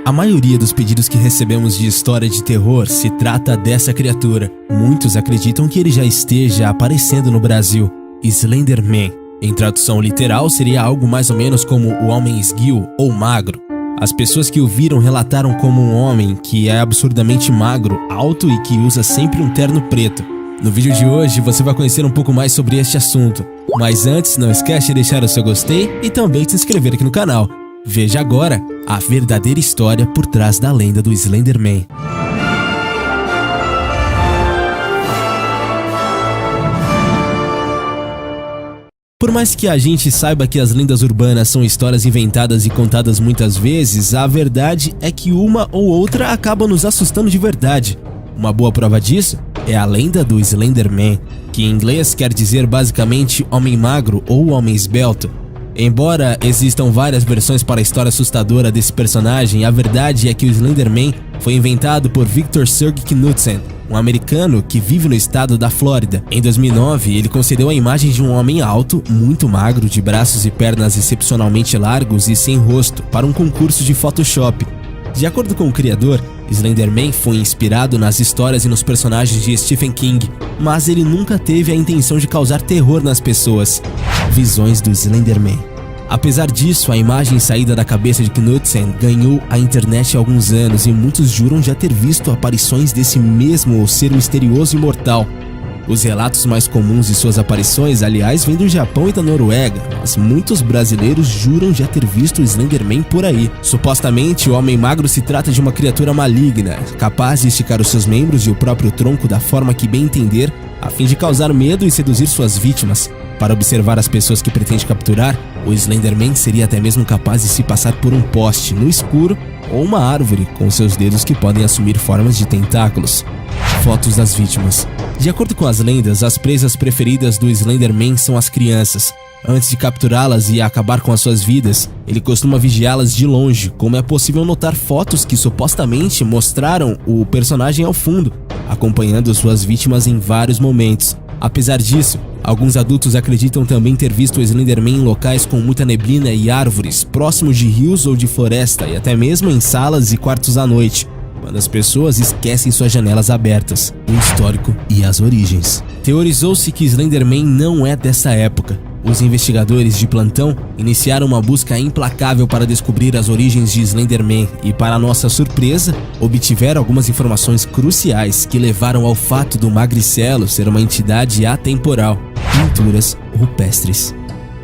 A maioria dos pedidos que recebemos de história de terror se trata dessa criatura. Muitos acreditam que ele já esteja aparecendo no Brasil. Slender Man. Em tradução literal, seria algo mais ou menos como o homem esguio ou magro. As pessoas que o viram relataram como um homem que é absurdamente magro, alto e que usa sempre um terno preto. No vídeo de hoje você vai conhecer um pouco mais sobre este assunto. Mas antes, não esquece de deixar o seu gostei e também de se inscrever aqui no canal. Veja agora a verdadeira história por trás da lenda do Slender Man. Por mais que a gente saiba que as lendas urbanas são histórias inventadas e contadas muitas vezes, a verdade é que uma ou outra acaba nos assustando de verdade. Uma boa prova disso é a lenda do Slender Man, que em inglês quer dizer basicamente homem magro ou homem esbelto. Embora existam várias versões para a história assustadora desse personagem, a verdade é que o Slender Man foi inventado por Victor Serge Knudsen, um americano que vive no estado da Flórida. Em 2009, ele concedeu a imagem de um homem alto, muito magro, de braços e pernas excepcionalmente largos e sem rosto, para um concurso de Photoshop. De acordo com o criador, Slender Man foi inspirado nas histórias e nos personagens de Stephen King, mas ele nunca teve a intenção de causar terror nas pessoas. Visões do Slender Man. Apesar disso, a imagem saída da cabeça de Knudsen ganhou a internet há alguns anos e muitos juram já ter visto aparições desse mesmo ser misterioso e mortal. Os relatos mais comuns de suas aparições, aliás, vêm do Japão e da Noruega, mas muitos brasileiros juram já ter visto o Slender Man por aí. Supostamente, o homem magro se trata de uma criatura maligna, capaz de esticar os seus membros e o próprio tronco da forma que bem entender, a fim de causar medo e seduzir suas vítimas. Para observar as pessoas que pretende capturar, o Slender Man seria até mesmo capaz de se passar por um poste no escuro ou uma árvore, com seus dedos que podem assumir formas de tentáculos. Fotos das vítimas. De acordo com as lendas, as presas preferidas do Slender Man são as crianças. Antes de capturá-las e acabar com as suas vidas, ele costuma vigiá-las de longe, como é possível notar fotos que supostamente mostraram o personagem ao fundo, acompanhando suas vítimas em vários momentos. Apesar disso, alguns adultos acreditam também ter visto o Slender Man em locais com muita neblina e árvores, próximos de rios ou de floresta e até mesmo em salas e quartos à noite, quando as pessoas esquecem suas janelas abertas. O histórico e as origens. Teorizou-se que Slender Man não é dessa época. Os investigadores de plantão iniciaram uma busca implacável para descobrir as origens de Slender Man e, para nossa surpresa, obtiveram algumas informações cruciais que levaram ao fato do magricelo ser uma entidade atemporal. Pinturas rupestres.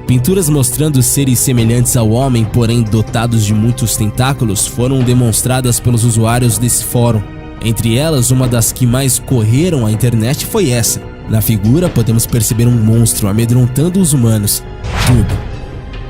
Pinturas mostrando seres semelhantes ao homem, porém dotados de muitos tentáculos, foram demonstradas pelos usuários desse fórum. Entre elas, uma das que mais correram à internet foi essa. Na figura, podemos perceber um monstro amedrontando os humanos.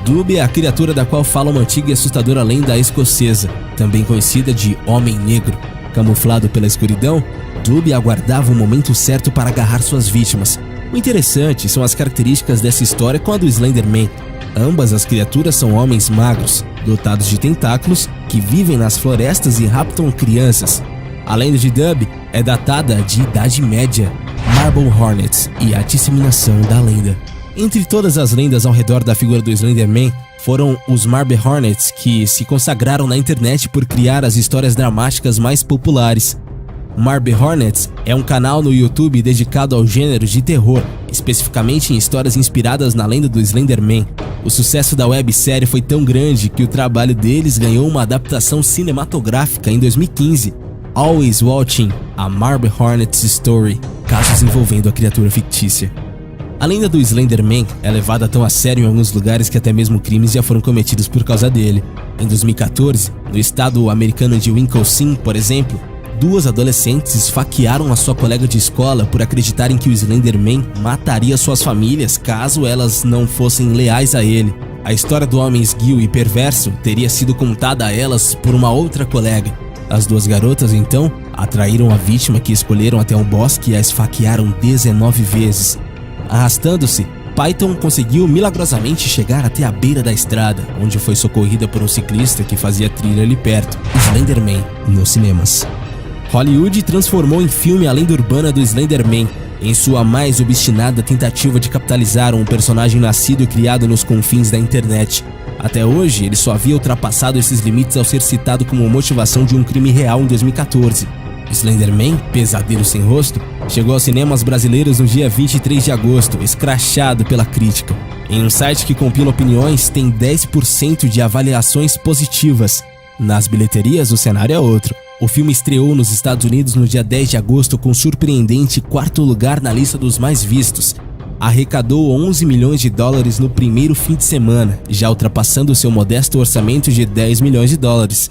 Dub é a criatura da qual fala uma antiga e assustadora lenda escocesa, também conhecida de Homem Negro. Camuflado pela escuridão, Dub aguardava o momento certo para agarrar suas vítimas. O interessante são as características dessa história com a do Slender Man. Ambas as criaturas são homens magros, dotados de tentáculos, que vivem nas florestas e raptam crianças. A lenda de Dub é datada de Idade Média. Marble Hornets e a disseminação da lenda. Entre todas as lendas ao redor da figura do Slender Man, foram os Marble Hornets que se consagraram na internet por criar as histórias dramáticas mais populares. Marble Hornets é um canal no YouTube dedicado ao gênero de terror, especificamente em histórias inspiradas na lenda do Slender Man. O sucesso da websérie foi tão grande que o trabalho deles ganhou uma adaptação cinematográfica em 2015. Always Watching, a Marble Hornets Story, casos envolvendo a criatura fictícia. A lenda do Slender Man é levada tão a sério em alguns lugares que até mesmo crimes já foram cometidos por causa dele. Em 2014, no estado americano de Wisconsin, por exemplo, 2 adolescentes esfaquearam a sua colega de escola por acreditarem que o Slender Man mataria suas famílias caso elas não fossem leais a ele. A história do homem esguio e perverso teria sido contada a elas por uma outra colega. As 2 garotas, então, atraíram a vítima que escolheram até um bosque e a esfaquearam 19 vezes. Arrastando-se, Python conseguiu milagrosamente chegar até a beira da estrada, onde foi socorrida por um ciclista que fazia trilha ali perto. Slender Man nos cinemas. Hollywood transformou em filme a lenda urbana do Slender Man, em sua mais obstinada tentativa de capitalizar um personagem nascido e criado nos confins da internet. Até hoje, ele só havia ultrapassado esses limites ao ser citado como motivação de um crime real em 2014. Slenderman, Pesadelo Sem Rosto, chegou aos cinemas brasileiros no dia 23 de agosto, escrachado pela crítica. Em um site que compila opiniões, tem 10% de avaliações positivas. Nas bilheterias, o cenário é outro. O filme estreou nos Estados Unidos no dia 10 de agosto com surpreendente quarto lugar na lista dos mais vistos. Arrecadou 11 milhões de dólares no primeiro fim de semana, já ultrapassando seu modesto orçamento de 10 milhões de dólares.